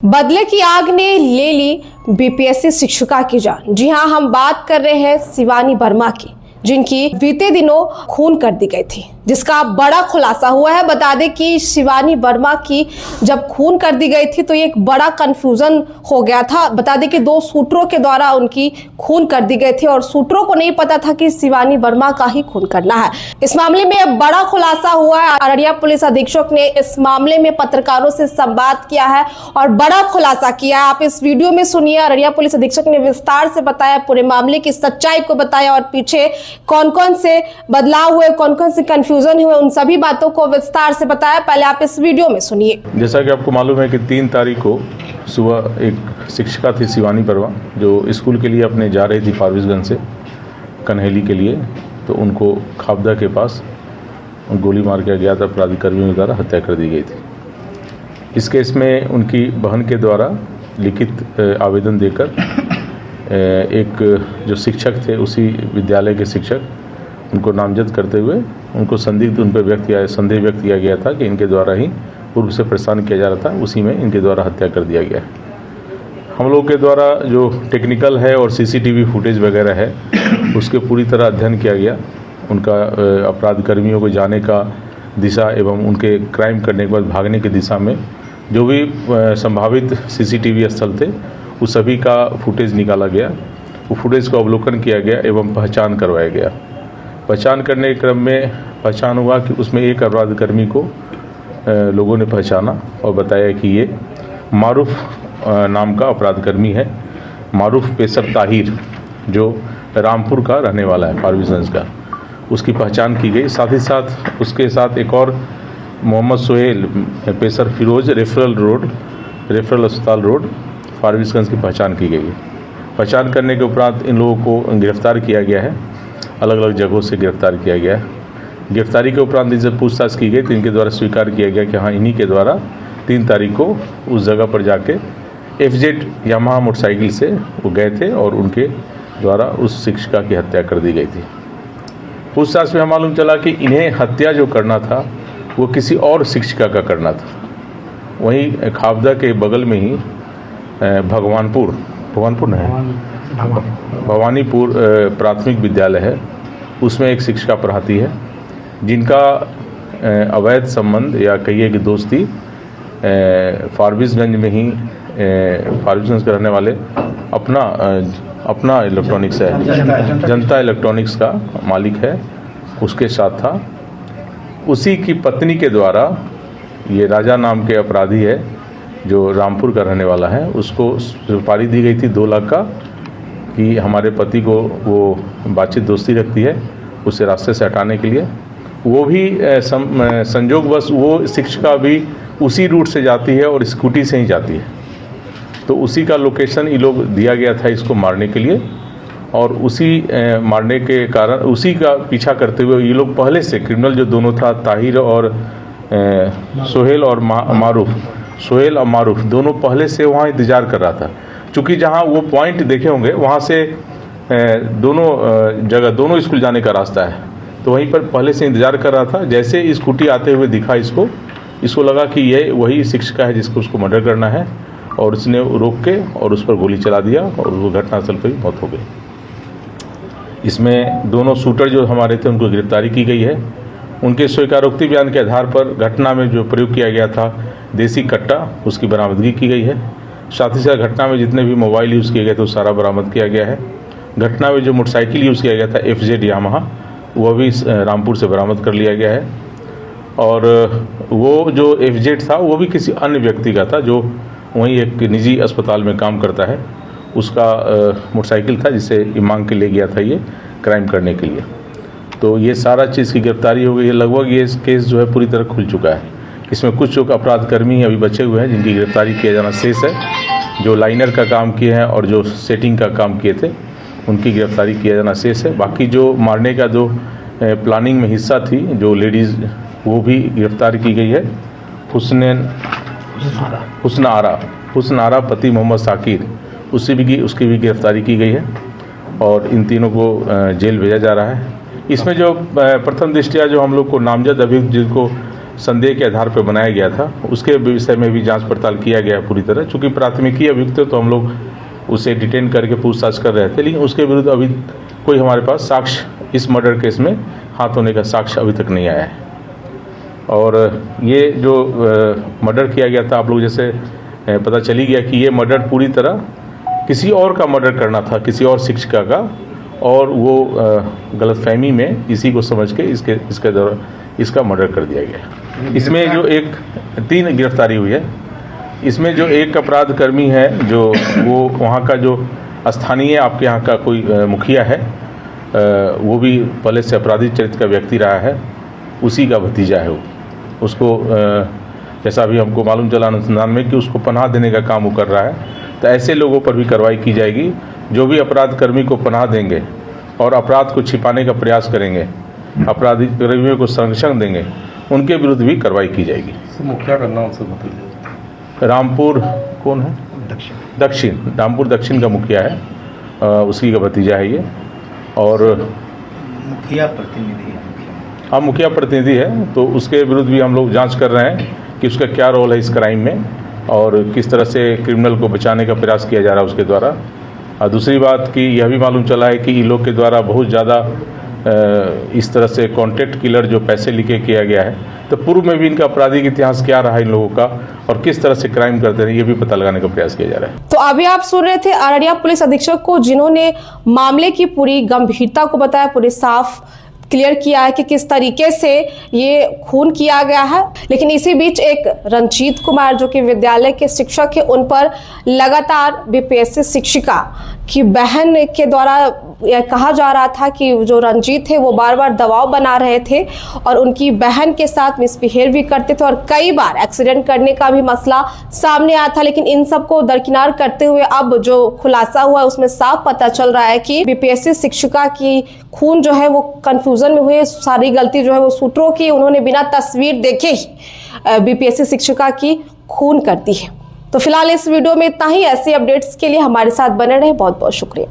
बदले की आग ने ले ली बीपीएससी शिक्षिका की जान। जी हां, हम बात कर रहे हैं शिवानी वर्मा की, जिनकी बीते दिनों खून कर दी गई थी, जिसका बड़ा खुलासा हुआ है। बता दें कि शिवानी वर्मा की जब खून कर दी गई थी तो ये एक बड़ा कंफ्यूजन हो गया था। बता दें कि 2 शूटरों के द्वारा उनकी खून कर दी गई थी और शूटरों को नहीं पता था कि शिवानी वर्मा का ही खून करना है। इस मामले में बड़ा खुलासा हुआ है। अररिया पुलिस अधीक्षक ने इस मामले में पत्रकारों से संवाद किया है और बड़ा खुलासा किया है। आप इस वीडियो में सुनिए। अररिया पुलिस अधीक्षक ने विस्तार से बताया, पूरे मामले की सच्चाई को बताया और पीछे कौन कौन से बदलाव हुए, कौन कौन से कंफ्यूजन हुए, उन सभी बातों को विस्तार से बताया। पहले आप इस वीडियो में सुनिए। जैसा कि आपको मालूम है कि 3 तारीख को सुबह एक शिक्षिका थी शिवानी वर्मा, जो स्कूल के लिए अपने जा रही थी फारबिसगंज से कन्हेली के लिए, तो उनको खाबदा के पास गोली मार के गया था। अपराधकर्मियों द्वारा हत्या कर दी गई थी। इस केस में उनकी बहन के द्वारा लिखित आवेदन देकर एक जो शिक्षक थे, उसी विद्यालय के शिक्षक, उनको नामजद करते हुए उनको संदिग्ध उन पर संदेह व्यक्त किया गया था कि इनके द्वारा ही पूर्व से परेशान किया जा रहा था, उसी में इनके द्वारा हत्या कर दिया गया। हम लोग के द्वारा जो टेक्निकल है और सीसीटीवी फुटेज वगैरह है, उसके पूरी तरह अध्ययन किया गया। उनका अपराध कर्मियों को जाने का दिशा एवं उनके क्राइम करने के बाद भागने की दिशा में जो भी संभावित सीसीटीवी स्थल थे, उस सभी का फुटेज निकाला गया। वो फुटेज को अवलोकन किया गया एवं पहचान करवाया गया। पहचान करने के क्रम में पहचान हुआ कि उसमें एक अपराधकर्मी को लोगों ने पहचाना और बताया कि ये मारूफ नाम का अपराधकर्मी है। मारूफ पेशर ताहिर, जो रामपुर का रहने वाला है, फारबिसगंज का, उसकी पहचान की गई। साथ ही साथ उसके साथ एक और मोहम्मद सोहेल पेशर फिरोज रेफरल अस्पताल रोड फारबिसगंज की पहचान की गई है। पहचान करने के उपरांत इन लोगों को गिरफ्तार किया गया है। अलग अलग जगहों से गिरफ्तार किया गया है। गिरफ्तारी के उपरांत इनसे पूछताछ की गई तो इनके द्वारा स्वीकार किया गया कि हाँ, इन्हीं के द्वारा 3 तारीख को उस जगह पर जाके FZ यामाहा मोटरसाइकिल से वो गए थे और उनके द्वारा उस शिक्षिका की हत्या कर दी गई थी। पूछताछ में मालूम चला कि इन्हें हत्या जो करना था वो किसी और शिक्षिका का करना था। वहीं खाबदा के बगल में ही भवानीपुर प्राथमिक विद्यालय है, उसमें एक शिक्षिका पढ़ाती है, जिनका अवैध संबंध या कहिए कि दोस्ती फारबिसगंज में ही फारबिसगंज के रहने वाले अपना इलेक्ट्रॉनिक्स है, जनता इलेक्ट्रॉनिक्स का मालिक है, उसके साथ था। उसी की पत्नी के द्वारा ये राजा नाम के अपराधी है, जो रामपुर का रहने वाला है, उसको सुपारी दी गई थी 2 लाख का कि हमारे पति को वो बातचीत दोस्ती रखती है, उसे रास्ते से हटाने के लिए। वो भी संजोगवश वो शिक्षिका भी उसी रूट से जाती है और स्कूटी से ही जाती है। तो उसी का लोकेशन ये लोग दिया गया था इसको मारने के लिए, और उसी मारने के कारण उसी का पीछा करते हुए ये लोग पहले से क्रिमिनल जो दोनों था, ताहिर और सोहेल और मारूफ दोनों पहले से वहाँ इंतज़ार कर रहा था। चूँकि जहाँ वो पॉइंट देखे होंगे वहाँ से दोनों स्कूल जाने का रास्ता है, तो वहीं पर पहले से इंतज़ार कर रहा था। जैसे स्कूटी आते हुए दिखा इसको लगा कि ये वही शिक्षिका है जिसको उसको मर्डर करना है, और उसने रोक के और उस पर गोली चला दिया और वो घटनास्थल पर ही मौत हो गई। इसमें दोनों शूटर जो हमारे थे उनको गिरफ्तारी की गई है। उनके स्वीकारोक्ति बयान के आधार पर घटना में जो प्रयोग किया गया था देसी कट्टा, उसकी बरामदगी की गई है। साथ ही साथ घटना में जितने भी मोबाइल यूज़ किए गए थे वो सारा बरामद किया गया है। घटना में जो मोटरसाइकिल यूज़ किया गया था FZ यामाहा, वह भी रामपुर से बरामद कर लिया गया है। और वो जो FZ था वो भी किसी अन्य व्यक्ति का था, जो वहीं एक निजी अस्पताल में काम करता है, उसका मोटरसाइकिल था, जिसे मांग के ले गया था ये क्राइम करने के लिए। तो ये सारा चीज़ की गिरफ्तारी हो गई है। लगभग ये केस जो है पूरी तरह खुल चुका है। इसमें कुछ जो अपराधकर्मी अभी बचे हुए हैं, जिनकी गिरफ्तारी किया जाना शेष है, जो लाइनर का काम किए हैं और जो सेटिंग का काम किए थे, उनकी गिरफ्तारी किया जाना शेष है। बाकी जो मारने का जो प्लानिंग में हिस्सा थी जो लेडीज़, वो भी गिरफ्तार की गई है। हुस्न आरा पति मोहम्मद साकिर, उसकी भी गिरफ्तारी की गई है और इन तीनों को जेल भेजा जा रहा है। इसमें जो प्रथम दृष्टया जो हम लोग को नामजद अभियुक्त जिनको संदेह के आधार पर बनाया गया था, उसके विषय में भी जांच पड़ताल किया गया पूरी तरह। चूँकि प्राथमिकी अभियुक्त है तो हम लोग उसे डिटेन करके पूछताछ कर रहे थे, लेकिन उसके विरुद्ध अभी कोई हमारे पास साक्ष्य इस मर्डर केस में हाथ होने का साक्ष्य अभी तक नहीं आया है। और ये जो मर्डर किया गया था, आप लोग जैसे पता चली गया कि ये मर्डर पूरी तरह किसी और का मर्डर करना था, किसी और शिक्षिका का, और वो गलतफहमी में इसी को समझ के इसका मर्डर कर दिया गया। इसमें जो 3 गिरफ्तारी हुई है। इसमें जो एक अपराध कर्मी है, जो वो वहाँ का जो स्थानीय आपके यहाँ का कोई मुखिया है, वो भी पहले से अपराधी चरित्र का व्यक्ति रहा है, उसी का भतीजा है वो। उसको जैसा अभी हमको मालूम चला अनुसंधान में कि उसको पनाह देने का काम वो कर रहा है। तो ऐसे लोगों पर भी कार्रवाई की जाएगी। जो भी अपराध कर्मी को पनाह देंगे और अपराध को छिपाने का प्रयास करेंगे, अपराधी कर्मियों को संरक्षण देंगे, उनके विरुद्ध भी कार्रवाई की जाएगी। मुखिया का नाम से बताइए। रामपुर कौन है? दक्षिण रामपुर दक्षिण का मुखिया है, उसी का भतीजा है ये। और मुखिया प्रतिनिधि है। हाँ, मुखिया प्रतिनिधि है, तो उसके विरुद्ध भी हम लोग जांच कर रहे हैं कि उसका क्या रोल है इस क्राइम में और किस तरह से क्रिमिनल को बचाने का प्रयास किया जा रहा है उसके द्वारा। और दूसरी बात कि यह भी मालूम चला है कि इन लोग के द्वारा बहुत ज़्यादा इस तरह से कॉन्ट्रैक्ट किलर जो पैसे लेके किया गया है, तो पूर्व में भी इनका आपराधिक इतिहास क्या रहा है इन लोगों का और किस तरह से क्राइम करते हैं, ये भी पता लगाने का प्रयास किया जा रहा है। तो अभी आप सुन रहे थे अररिया पुलिस अधीक्षक को, जिन्होंने मामले की पूरी गंभीरता को बताया, पूरी साफ क्लियर किया है कि किस तरीके से ये खून किया गया है। लेकिन इसी बीच एक रंजीत कुमार जो कि विद्यालय के शिक्षक है, उन पर लगातार बीपीएससी शिक्षिका की बहन के द्वारा यह कहा जा रहा था कि जो रंजीत है वो बार बार दबाव बना रहे थे और उनकी बहन के साथ मिसबिहेव भी करते थे और कई बार एक्सीडेंट करने का भी मसला सामने आया था। लेकिन इन सबको दरकिनार करते हुए अब जो खुलासा हुआ उसमें साफ पता चल रहा है कि बीपीएससी शिक्षिका की खून जो है वो कंफ्यूजन में हुए, सारी गलती जो है वो सूत्रों की, उन्होंने बिना तस्वीर देखे ही बीपीएससी शिक्षिका की खून कर दी है। तो फिलहाल इस वीडियो में इतना ही। ऐसे अपडेट्स के लिए हमारे साथ बने रहे। बहुत बहुत शुक्रिया।